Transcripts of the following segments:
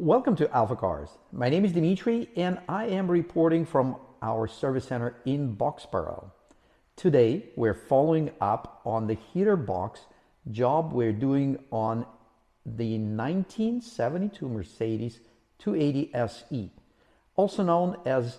Welcome to AlphaCars. My name is Dimitri and I am reporting from our service center in Boxborough. Today we're following up on the heater box job we're doing on the 1972 Mercedes 280 SE, also known as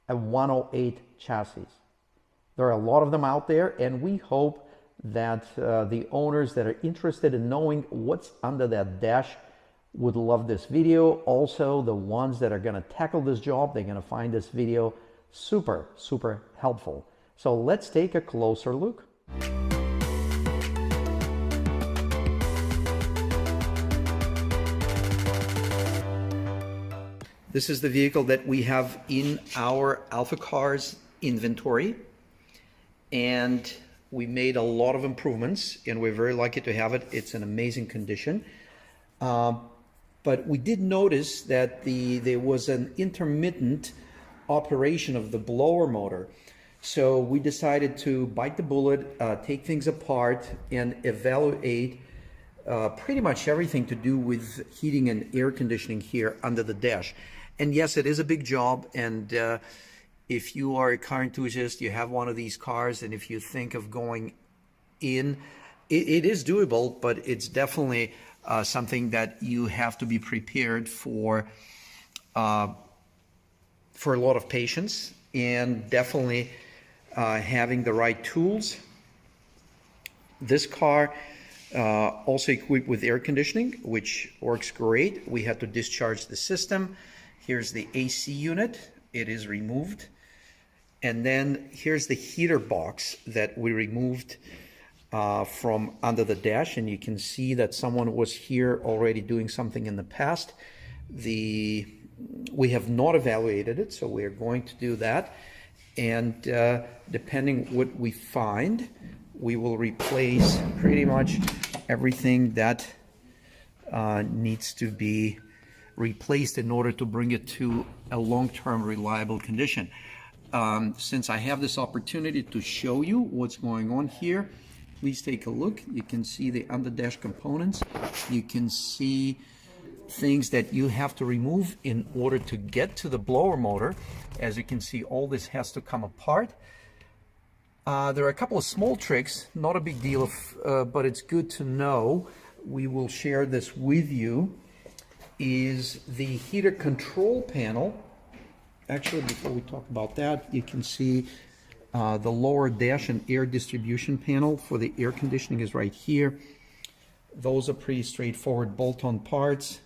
a 108 chassis. There are a lot of them out there, and we hope that the owners that are interested in knowing what's under that dash would love this video. Also, the ones that are going to tackle this job, they're going to find this video super helpful. So let's take a closer look. This is the vehicle that we have in our AlphaCars inventory, and we made a lot of improvements and we're very lucky to have it. It's in amazing condition. But we did notice that there was an intermittent operation of the blower motor. So we decided to bite the bullet, take things apart, and evaluate pretty much everything to do with heating and air conditioning here under the dash. And yes, it is a big job. And if you are a car enthusiast, you have one of these cars, and if you think of going in, it is doable, but it's definitely something that you have to be prepared for a lot of patience, and definitely having the right tools. This car also equipped with air conditioning, which works great. We had to discharge the system. Here's the AC unit. It is removed. And then here's the heater box that we removed from under the dash, and you can see that someone was here already doing something in the past. We have not evaluated it, so we are going to do that, and depending what we find, we will replace pretty much everything that needs to be replaced in order to bring it to a long-term reliable condition. Since I have this opportunity to show you what's going on here, please take a look. You can see the under dash components. You can see things that you have to remove in order to get to the blower motor. As you can see, all this has to come apart. There are a couple of small tricks, not a big deal, but it's good to know. We will share this with you. Is the heater control panel. Actually, before we talk about that, you can see the lower dash and air distribution panel for the air conditioning is right here. Those are pretty straightforward bolt-on parts.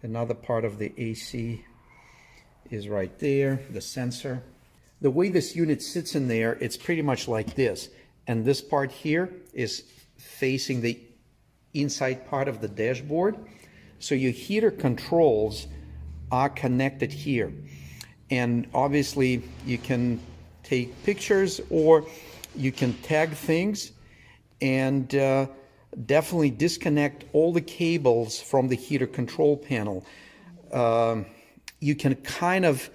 Another part of the AC is right there, the sensor. The way this unit sits in there, it's pretty much like this. And this part here is facing the inside part of the dashboard. So your heater controls are connected here. And obviously you can take pictures or you can tag things, and definitely disconnect all the cables from the heater control panel. You can kind of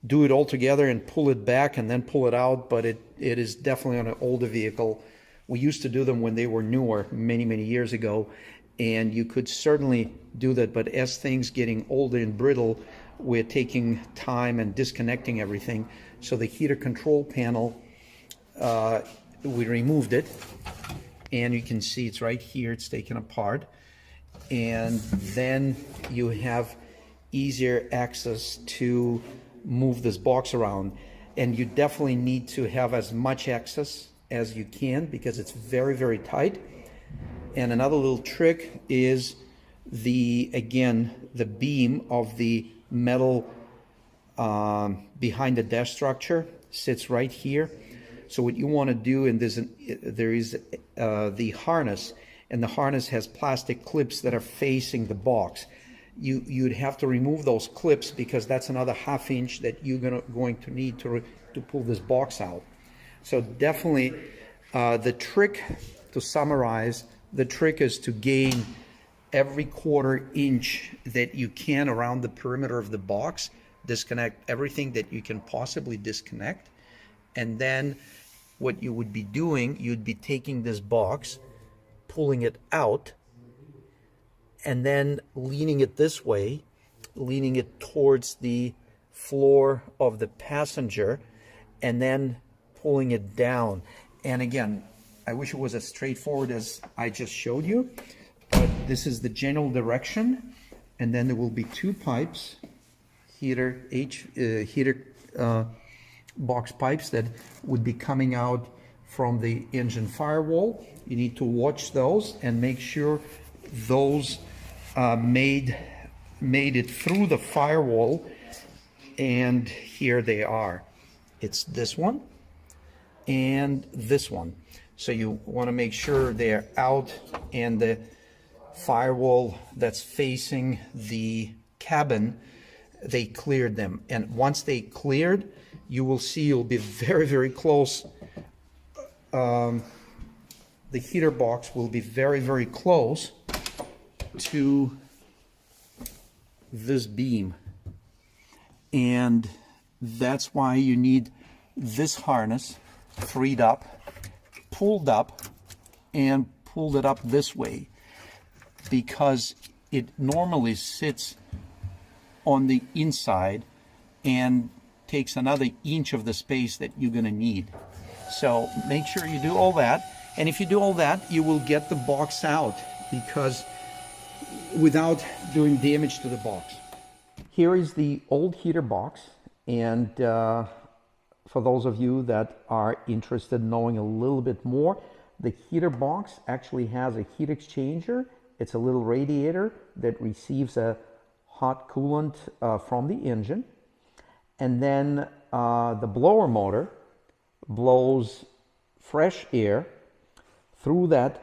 do it all together and pull it back and then pull it out, but it is definitely on an older vehicle. We used to do them when they were newer many years ago, and you could certainly do that, but as things getting older and brittle, we're taking time and disconnecting everything. So the heater control panel, we removed it, and you can see it's right here, it's taken apart. And then you have easier access to move this box around. And you definitely need to have as much access as you can because it's very tight. And another little trick is the beam of the metal behind the dash structure sits right here. So what you want to do, and there is the harness, and the harness has plastic clips that are facing the box. You'd have to remove those clips because that's another ½ inch that you're going to need to pull this box out. So definitely the trick, to summarize, the trick is to gain every ½ inch that you can around the perimeter of the box, disconnect everything that you can possibly disconnect, and then what you would be doing, you'd be taking this box, pulling it out, and then leaning it this way leaning it towards the floor of the passenger and then pulling it down. And again, I wish it was as straightforward as I just showed you, but this is the general direction. And then there will be two pipes, heater box pipes that would be coming out from the engine firewall. You need to watch those and make sure those made it through the firewall. And here they are. It's this one and this one. So you want to make sure they're out, and the firewall that's facing the cabin, they cleared them. And once they cleared, you will see you'll be very, very close. The heater box will be very, very close to this beam. And that's why you need this harness freed up, pulled up, and pulled it up this way, because it normally sits on the inside and takes another inch of the space that you're going to need. So make sure you do all that. And if you do all that, you will get the box out, because without doing damage to the box. Here is the old heater box, and for those of you that are interested in knowing a little bit more, the heater box actually has a heat exchanger. It's a little radiator that receives a hot coolant from the engine, and then the blower motor blows fresh air through that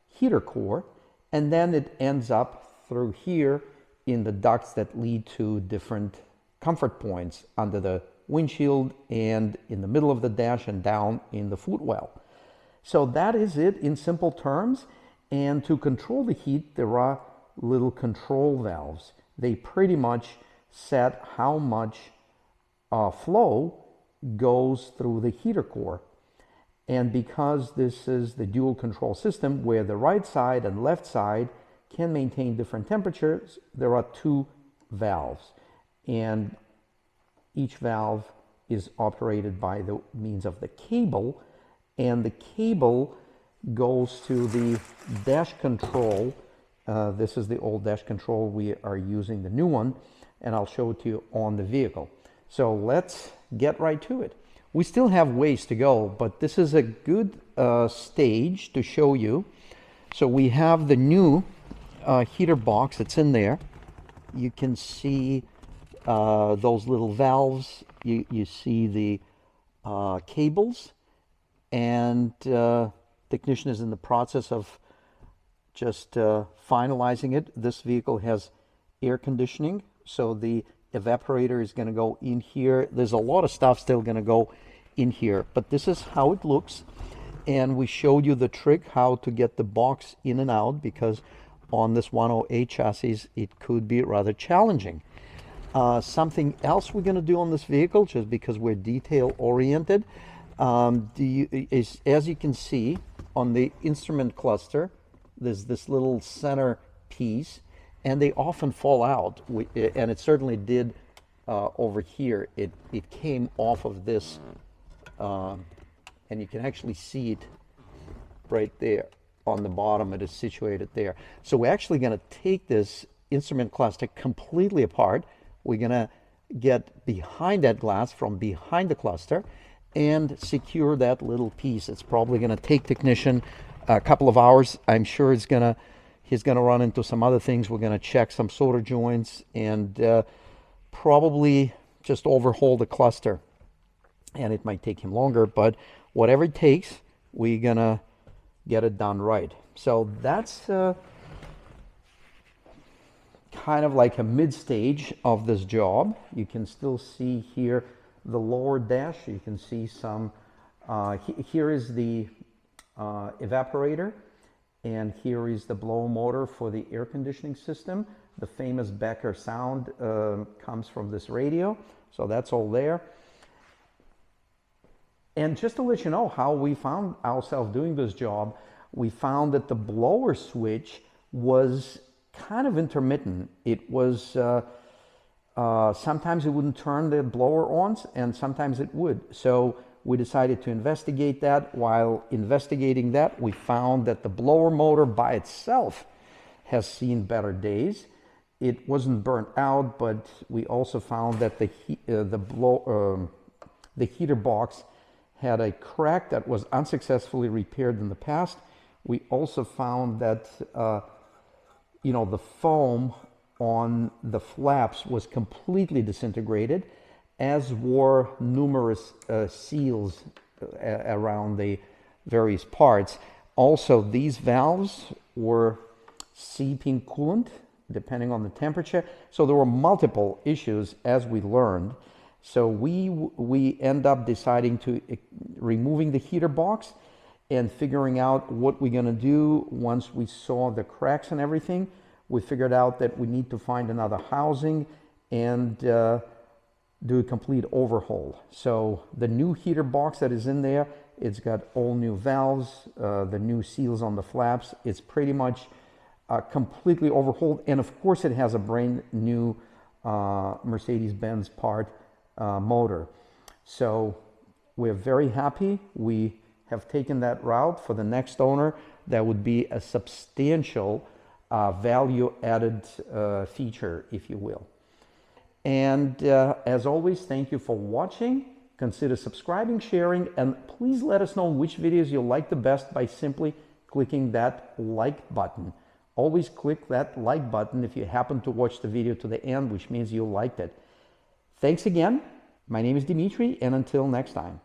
heater core, and then it ends up through here in the ducts that lead to different comfort points under the windshield and in the middle of the dash and down in the footwell. So that is it in simple terms. And to control the heat, there are little control valves. They pretty much set how much flow goes through the heater core. And because this is the dual control system where the right side and left side can maintain different temperatures, there are two valves. And each valve is operated by the means of the cable, and the cable goes to the dash control. This is the old dash control. We are using the new one, and I'll show it to you on the vehicle. So let's get right to it. We still have ways to go, but this is a good stage to show you. So we have the new heater box that's in there. You can see those little valves. You see the cables, and technician is in the process of just finalizing it. This vehicle has air conditioning, so the evaporator is going to go in here. There's a lot of stuff still going to go in here, but this is how it looks. And we showed you the trick how to get the box in and out, because on this 108 chassis it could be rather challenging. Something else we're going to do on this vehicle, just because we're detail oriented, is, as you can see on the instrument cluster, there's this little center piece, and they often fall out, and it certainly did over here. It came off of this, and you can actually see it right there on the bottom. It is situated there. So we're actually going to take this instrument cluster completely apart. We're going to get behind that glass from behind the cluster and secure that little piece. It's probably going to take technician a couple of hours. I'm sure he's going to run into some other things. We're going to check some solder joints and probably just overhaul the cluster. And it might take him longer, but whatever it takes, we're going to get it done right. So that's kind of like a mid-stage of this job. You can still see here the lower dash. You can see some, here is the evaporator, and here is the blower motor for the air conditioning system. The famous Becker sound comes from this radio, so that's all there. And just to let you know how we found ourselves doing this job, we found that the blower switch was kind of intermittent. It was Sometimes it wouldn't turn the blower on, and sometimes it would. So we decided to investigate that. While investigating that, we found that the blower motor by itself has seen better days. It wasn't burnt out, but we also found that the heater box had a crack that was unsuccessfully repaired in the past. We also found that the foam on the flaps was completely disintegrated, as were numerous seals around the various parts. Also, these valves were seeping coolant depending on the temperature. So there were multiple issues, as we learned. So we end up deciding to removing the heater box and figuring out what we're going to do. Once we saw the cracks and everything, we figured out that we need to find another housing and do a complete overhaul. So the new heater box that is in there, it's got all new valves, the new seals on the flaps. It's pretty much completely overhauled, and of course it has a brand new Mercedes-Benz part motor. So we're very happy. We have taken that route. For the next owner, that would be a substantial value added feature, if you will. And as always, thank you for watching. Consider subscribing, sharing, and please let us know which videos you like the best by simply clicking that like button. Always click that like button if you happen to watch the video to the end, which means you liked it. Thanks again. My name is Dimitri, and until next time.